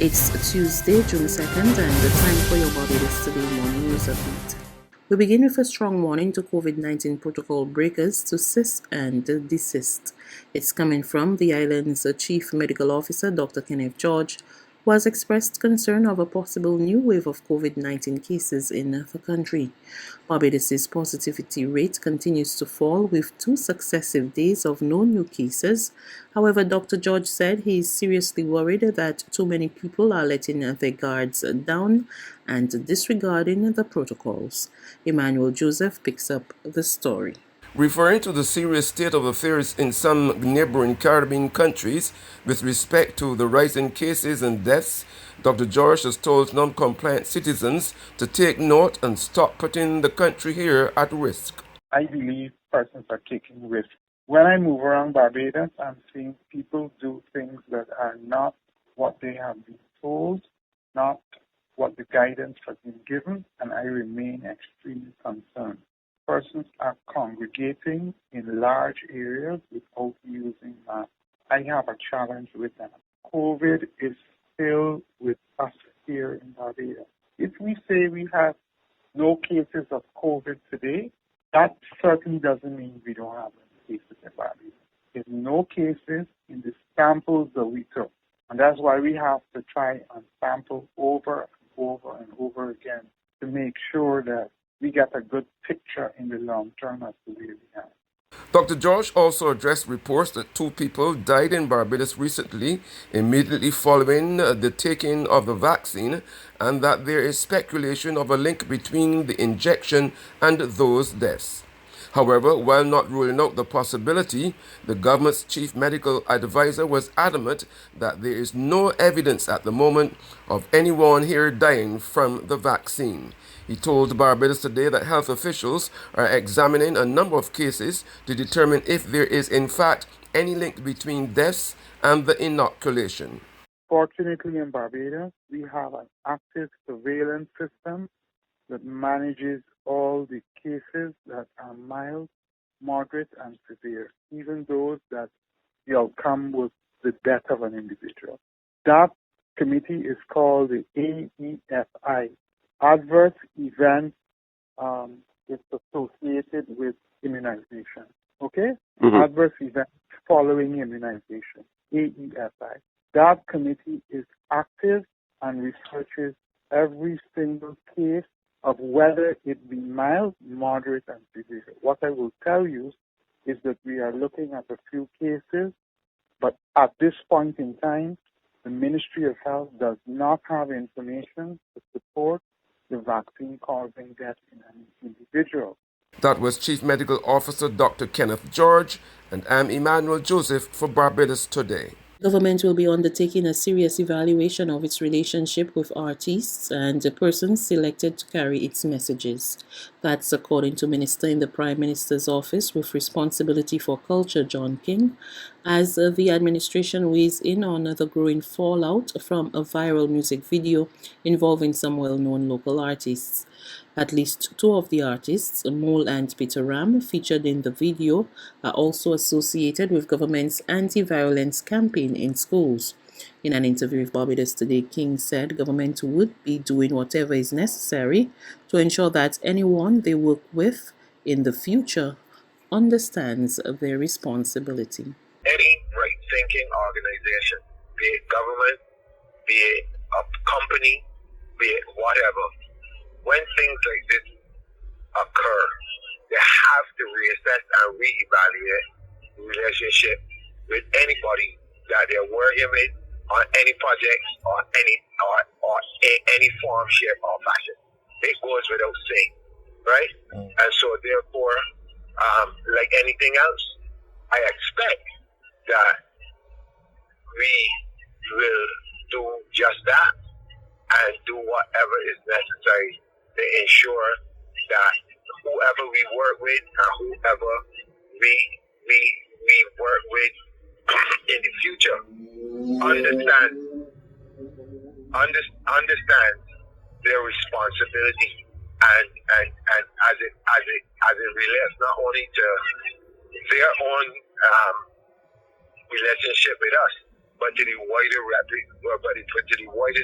It's Tuesday, June 2nd, and the time for your Barbados Today morning news update. We begin with a strong warning to COVID-19 protocol breakers to cease and desist. It's coming from the island's Chief Medical Officer, Dr. Kenneth George, who has expressed concern of a possible new wave of COVID-19 cases in the country. Barbados's positivity rate continues to fall with 2 successive days of no new cases. However, Dr. George said he is seriously worried that too many people are letting their guards down and disregarding the protocols. Emmanuel Joseph picks up the story. Referring to the serious state of affairs in some neighboring Caribbean countries with respect to the rising cases and deaths, Dr. George has told non-compliant citizens to take note and stop putting the country here at risk. I believe persons are taking risks. When I move around Barbados, I'm seeing people do things that are not what they have been told, not what the guidance has been given, and I remain extremely concerned. Persons are congregating in large areas without using masks. I have a challenge with that. COVID is still with us here in Barbados. If we say we have no cases of COVID today, that certainly doesn't mean we don't have any cases in Barbados. There's no cases in the samples that we took. And that's why we have to try and sample over and over and over again to make sure that we get a good picture in the long term as to where we are. Dr. George also addressed reports that 2 people died in Barbados recently, immediately following the taking of the vaccine, and that there is speculation of a link between the injection and those deaths. However, while not ruling out the possibility, the government's chief medical advisor was adamant that there is no evidence at the moment of anyone here dying from the vaccine. He told Barbados Today that health officials are examining a number of cases to determine if there is in fact any link between deaths and the inoculation. Fortunately, in Barbados, we have an active surveillance system that manages all the cases that are mild, moderate, and severe, even those that the outcome was the death of an individual. That committee is called the AEFI. Adverse events is associated with immunization. Okay? Adverse events following immunization, AEFI. That committee is active and researches every single case of whether it be mild, moderate, and severe. What I will tell you is that we are looking at a few cases, but at this point in time, the Ministry of Health does not have information to support the vaccine causing death in an individual. That was Chief Medical Officer Dr. Kenneth George, and I'm Emmanuel Joseph for Barbados Today. The government will be undertaking a serious evaluation of its relationship with artists and the persons selected to carry its messages. That's according to Minister in the Prime Minister's Office with responsibility for culture, John King, as the administration weighs in on the growing fallout from a viral music video involving some well-known local artists. At least 2 of the artists, Mole and Peter Ram, featured in the video, are also associated with government's anti-violence campaign in schools. In an interview with Barbados Today, King said government would be doing whatever is necessary to ensure that anyone they work with in the future understands their responsibility. Any right-thinking organization, be it government, be it a company, be it whatever, when things like this occur, they have to reassess and reevaluate the relationship with anybody that they're working with on any project or any form, shape, or fashion. It goes without saying, right? And so therefore, like anything else, I expect that we will do just that and do whatever is necessary to ensure that whoever we work with and whoever we work with in the future understand their responsibility and as it relates not only to their own relationship with us, but to the wider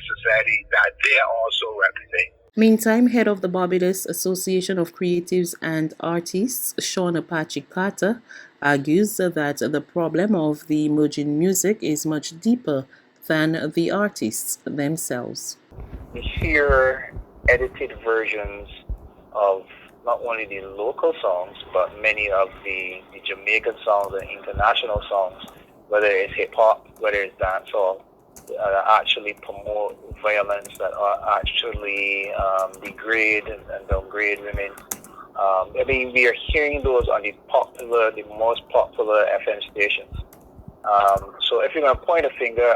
society that they also represent. Meantime, head of the Barbados Association of Creatives and Artists, Sean Apache Carter, argues that the problem of the emerging music is much deeper than the artists themselves. We hear edited versions of not only the local songs, but many of the Jamaican songs and international songs, whether it's hip-hop, whether it's dancehall, that actually promote violence, that are actually degrade and downgrade women. I mean, we are hearing those on the most popular FM stations. So if you're going to point a finger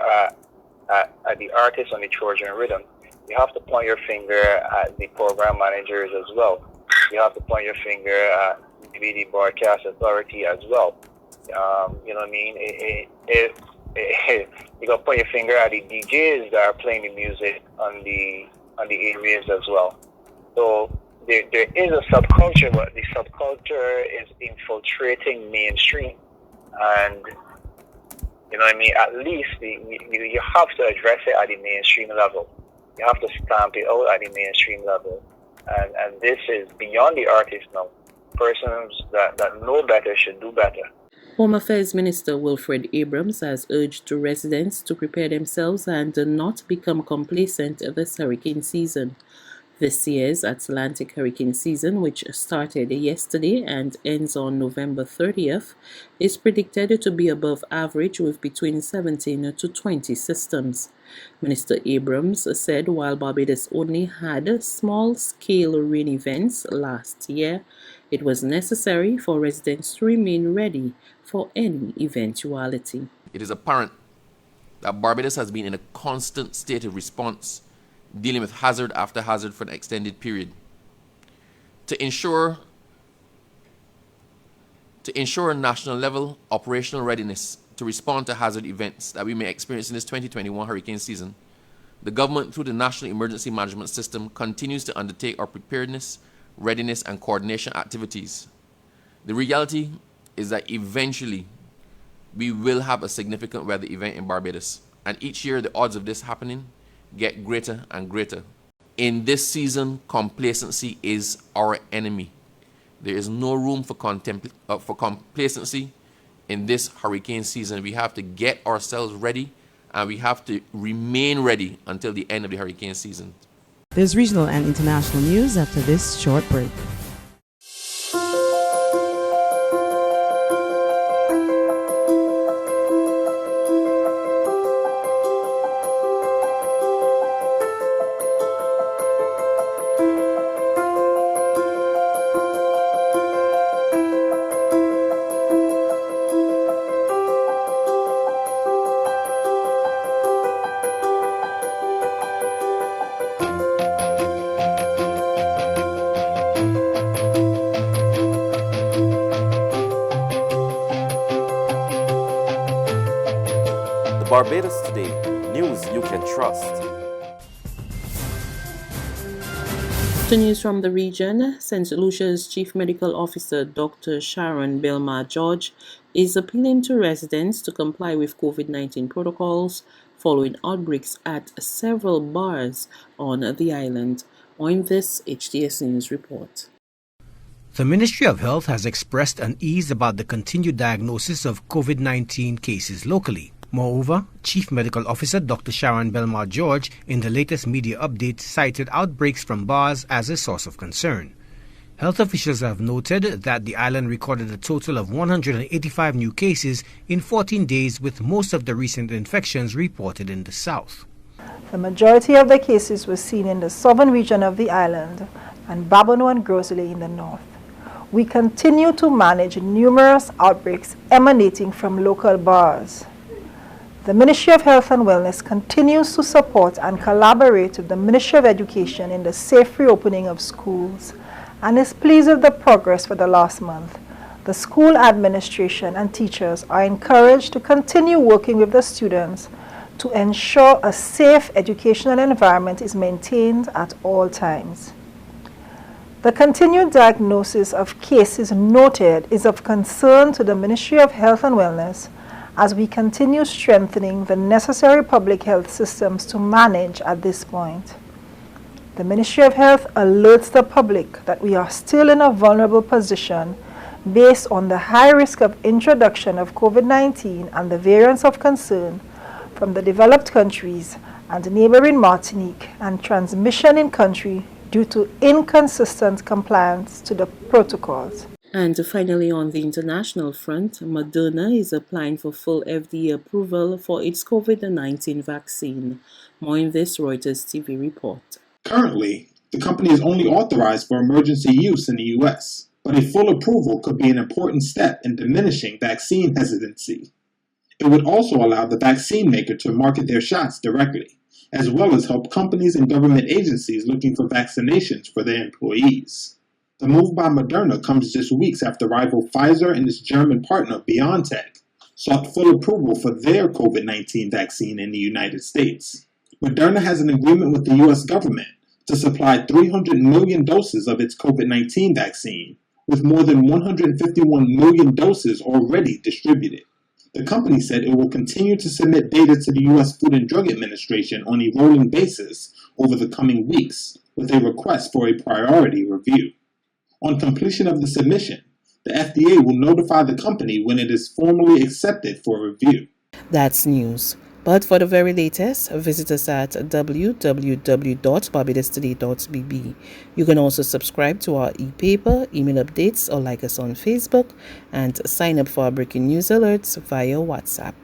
at the artists on the Trojan Rhythm, you have to point your finger at the program managers as well. You have to point your finger at maybe the broadcast authority as well. You know what I mean? You got to point your finger at the DJs that are playing the music on the areas as well. So there is a subculture, but the subculture is infiltrating mainstream, and you know what I mean. At least you have to address it at the mainstream level. You have to stamp it out at the mainstream level, and this is beyond the artist now. Persons that know better should do better. Home Affairs Minister Wilfred Abrams has urged residents to prepare themselves and not become complacent this hurricane season. This year's Atlantic hurricane season, which started yesterday and ends on November 30th, is predicted to be above average with between 17 to 20 systems. Minister Abrams said while Barbados only had small-scale rain events last year, it was necessary for residents to remain ready for any eventuality. It is apparent that Barbados has been in a constant state of response, dealing with hazard after hazard for an extended period. To ensure national level operational readiness to respond to hazard events that we may experience in this 2021 hurricane season, the government, through the National Emergency Management System, continues to undertake our preparedness, readiness, and coordination activities. The reality is that eventually we will have a significant weather event in Barbados, and each year the odds of this happening get greater and greater. In this season, complacency is our enemy. There is no room for complacency in this hurricane season. We have to get ourselves ready, and we have to remain ready until the end of the hurricane season. There's regional and international news after this short break. Barbados Today, news you can trust. To news from the region, St. Lucia's Chief Medical Officer Dr. Sharon Belmar George is appealing to residents to comply with COVID-19 protocols following outbreaks at several bars on the island. On this HTS News report. The Ministry of Health has expressed unease about the continued diagnosis of COVID-19 cases locally. Moreover, Chief Medical Officer Dr. Sharon Belmar George, in the latest media update, cited outbreaks from bars as a source of concern. Health officials have noted that the island recorded a total of 185 new cases in 14 days, with most of the recent infections reported in the south. The majority of the cases were seen in the southern region of the island and Babonneau and Grosley in the north. We continue to manage numerous outbreaks emanating from local bars. The Ministry of Health and Wellness continues to support and collaborate with the Ministry of Education in the safe reopening of schools and is pleased with the progress for the last month. The school administration and teachers are encouraged to continue working with the students to ensure a safe educational environment is maintained at all times. The continued diagnosis of cases noted is of concern to the Ministry of Health and Wellness as we continue strengthening the necessary public health systems to manage at this point. The Ministry of Health alerts the public that we are still in a vulnerable position based on the high risk of introduction of COVID-19 and the variants of concern from the developed countries and neighboring Martinique, and transmission in country due to inconsistent compliance to the protocols. And finally, on the international front, Moderna is applying for full FDA approval for its COVID-19 vaccine. More in this Reuters TV report. Currently, the company is only authorized for emergency use in the U.S., but a full approval could be an important step in diminishing vaccine hesitancy. It would also allow the vaccine maker to market their shots directly, as well as help companies and government agencies looking for vaccinations for their employees. The move by Moderna comes just weeks after rival Pfizer and its German partner BioNTech sought full approval for their COVID-19 vaccine in the United States. Moderna has an agreement with the U.S. government to supply 300 million doses of its COVID-19 vaccine, with more than 151 million doses already distributed. The company said it will continue to submit data to the U.S. Food and Drug Administration on a rolling basis over the coming weeks, with a request for a priority review. On completion of the submission, the FDA will notify the company when it is formally accepted for review. That's news. But for the very latest, visit us at www.barbadostoday.bb. You can also subscribe to our e-paper, email updates, or like us on Facebook, and sign up for our breaking news alerts via WhatsApp.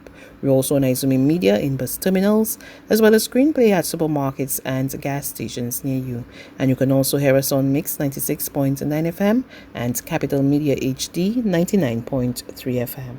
We're also on Izumi Media in bus terminals, as well as screenplay at supermarkets and gas stations near you. And you can also hear us on Mix 96.9 FM and Capital Media HD 99.3 FM.